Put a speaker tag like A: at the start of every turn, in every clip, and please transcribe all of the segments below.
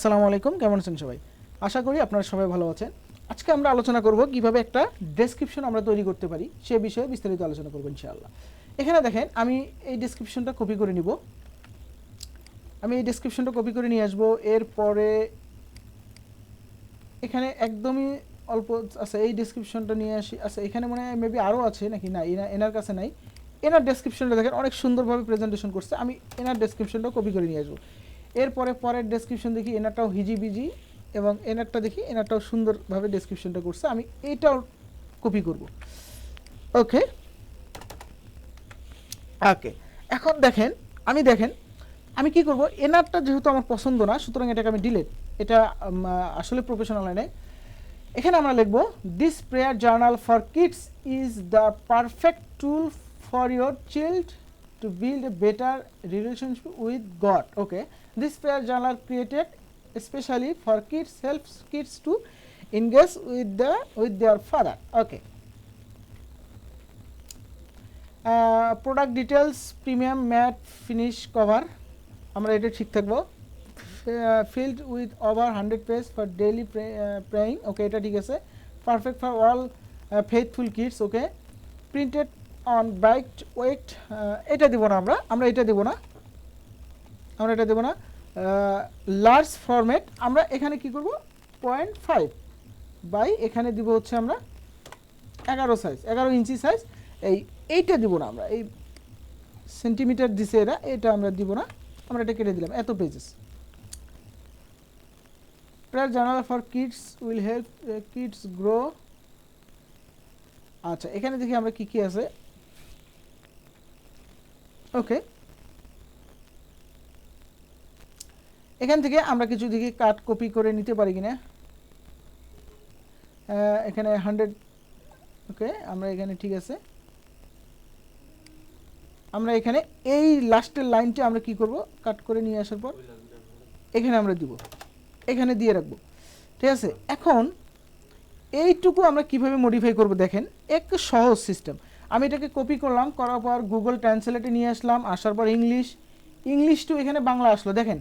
A: আসসালামু আলাইকুম, কেমন আছেন সবাই? আশা করি আপনারা সবাই ভালো আছেন। আজকে আমরা আলোচনা করব কিভাবে একটা ডেসক্রিপশন আমরা তৈরি করতে পারি সে বিষয়ে বিস্তারিত আলোচনা করব ইনশাআল্লাহ। এখানে দেখেন আমি এই ডেসক্রিপশনটা কপি করে নিব। আমি এই ডেসক্রিপশনটা কপি করে নিয়ে আসব। এরপরে এখানে একদমই অল্প আছে, এই ডেসক্রিপশনটা নিয়ে আসি। আচ্ছা, এখানে মনে হয় মেবি আরও আছে নাকি, না এনার কাছে নাই। এনার ডেসক্রিপশনটা দেখেন অনেক সুন্দরভাবে প্রেজেন্টেশন করছে। আমি এনার ডেসক্রিপশনটা কপি করে নিয়ে আসবো। এরপরে পরের ডেসক্রিপশন দেখি, এনারটাও হিজিবিজি, এবং এনারটা দেখি এনারটাও সুন্দরভাবে ডেসক্রিপশনটা করছে। আমি এইটাও কপি করব। ওকে ওকে এখন দেখেন, আমি কি করব, এনারটা যেহেতু আমার পছন্দ না, সুতরাং এটাকে আমি ডিলিট। এটা আসলে প্রফেশনাল হয় নাই। এখানে আমরা লিখব, this prayer journal for kids is the perfect tool for your child to build a better relationship with God. Okay, this prayer journal created especially for kids helps kids to engage with their father. Okay, product details, premium matte finish cover, আমরা এটা ঠিক থাকবো। filled with over 100 pages for daily praying. Okay, এটা ঠিক আছে। perfect for all faithful kids. Okay, printed on bright wait, এটা দিব না, আমরা এটা দেব না, লার্জ ফরম্যাট। আমরা এখানে কি করব, 0.5 বাই এখানে দিব হচ্ছে আমরা 11 ইঞ্চি সাইজ। এইটা দিব না, আমরা এই সেন্টিমিটার দিছে এটা আমরা দিব না, আমরা এটা কেটে দিলাম। এত pages. Prayer journal for kids will help kids grow. আচ্ছা, এখানে দেখি আমরা কি কি আছে। ওকে, এখান থেকে আমরা কিছু দিকে কাট কপি করে নিতে পারি কিনা। এখানে 100। ওকে, আমরা এখানে ঠিক আছে, আমরা এখানে এই লাস্টের লাইনটা আমরা কি করব, কাট করে নিয়ে আসার পর এখানে আমরা দিব, এখানে দিয়ে রাখবো। ঠিক আছে, এখন এইটুকু আমরা কিভাবে মডিফাই করব দেখেন, এক সহজ সিস্টেম। আমি এটাকে কপি করলাম, করার পর গুগল ট্রান্সলেটে নিয়ে আসলাম, আসার পর ইংলিশ টু এখানে বাংলা আসলো। দেখেন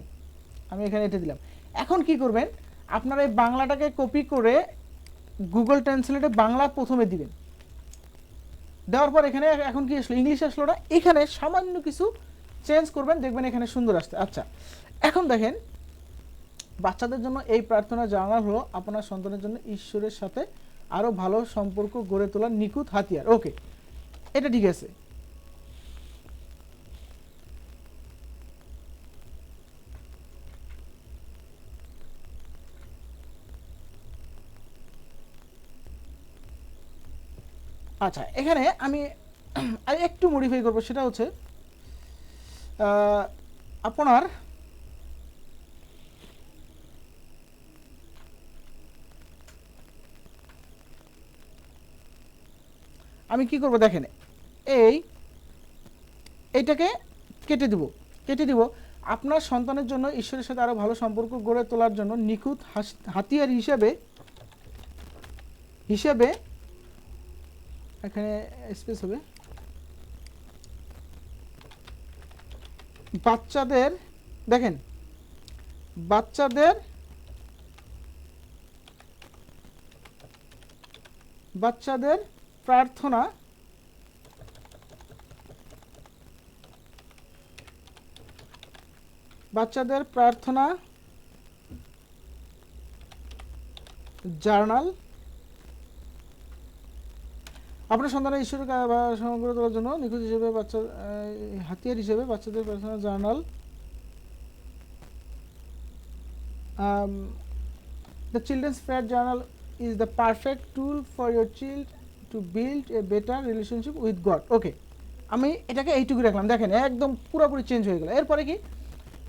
A: আমি এখানে এটা দিলাম। এখন কি করবেন, আপনারা এই বাংলাটাকে কপি করে গুগল ট্রান্সলেটে বাংলা প্রথমে দিবেন। দেওয়ার পর এখানে এখন কি আসলো, ইংলিশ আসলো না, এখানে সামান্য কিছু চেঞ্জ করবেন, দেখবেন এখানে সুন্দর আসছে। আচ্ছা, এখন দেখেন, বাচ্চাদের জন্য এই প্রার্থনা জার্নাল হলো আপনার সন্তানের জন্য ঈশ্বরের সাথে আরও ভালো সম্পর্ক গড়ে তোলার নিখুঁত হাতিয়ার। ওকে, এটা ঠিক আছে। আচ্ছা, এখানে আমি আর একটু মডিফাই করবো, সেটা হচ্ছে আপনার আমি কি করব দেখেন, এইটাকে কেটে দিব। আপনার সন্তানের জন্য ঈশ্বরের সাথে আরো ভালো সম্পর্ক গড়ে তোলার জন্য নিখুঁত হাতিয়ার হিসেবে এখানে স্পেস হবে, বাচ্চাদের, দেখেন বাচ্চাদের প্রার্থনা জার্নাল আপনার সন্তানের ঈশ্বরের সমগ্র তোলার জন্য নিখুঁত হিসেবে হাতিয়ার হিসেবে বাচ্চাদের প্রার্থনা journal. The children's prayer journal is the perfect tool for your child to build a better relationship with God. Okay, আমি এটাকে এইটুকু রাখলাম। দেখেন একদম পুরোপুরি চেঞ্জ হয়ে গেল। এরপরে কি,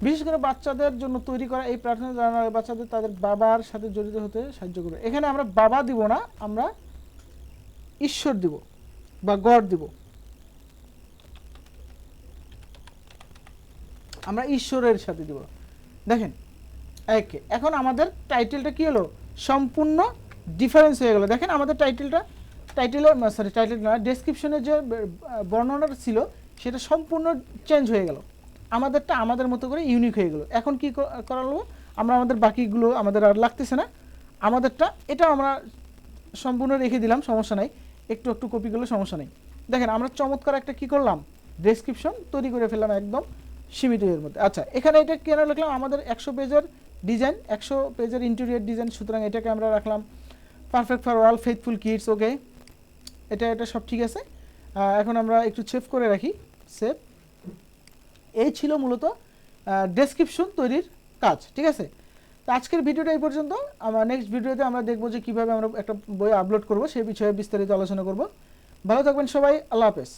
A: বিশেষ করে বাচ্চাদের জন্য তৈরি করা এই প্রার্থনা জার্নাল বাচ্চাদের তাদের বাবার সাথে জড়িত হতে সাহায্য করবে। এখানে আমরা বাবা দিব না, আমরা ঈশ্বর দিব বা গড দিব, আমরা ঈশ্বরের সাথে দিব। দেখেন ওকে, এখন আমাদের টাইটেলটা কি হলো, সম্পূর্ণ ডিফারেন্স হয়ে গেল। দেখেন আমাদের টাইটেল না, ডেসক্রিপশনের যে বর্ণনাটা ছিল সেটা সম্পূর্ণ চেঞ্জ হয়ে গেল। আমাদেরটা আমাদের মতো করে ইউনিক হয়ে গেল। এখন কি করালো, আমরা আমাদের বাকিগুলো আমাদের আর লাগতেছে না, আমাদেরটা এটা আমরা সম্পূর্ণ রেখে দিলাম, সমস্যা নাই, একটু একটু কপি করলে সমস্যা নেই। দেখেন আমরা চমৎকার একটা কি করলাম, ডেসক্রিপশন তৈরি করে ফেললাম একদম সীমিত এর মধ্যে। আচ্ছা এখানে এটা কেন লিখলাম, আমাদের 100 পেজের ডিজাইন, 100 পেজের ইন্টেরিয়র ডিজাইন, সুতরাং এটাকে আমরা রাখলাম perfect for all faithful kids. Okay, এটা সব ঠিক আছে। এখন আমরা একটু সেভ করে রাখি, সেভ। এই ছিল মূলত ডেসক্রিপশন তৈরির কাজ, ঠিক আছে। তো আজকের ভিডিওটা এই পর্যন্ত। আমার নেক্সট ভিডিওতে আমরা দেখবো যে কীভাবে আমরা একটা বই আপলোড করব, সেই বিষয়ে বিস্তারিত আলোচনা করব। ভালো থাকবেন সবাই, আল্লাহ হাফেজ।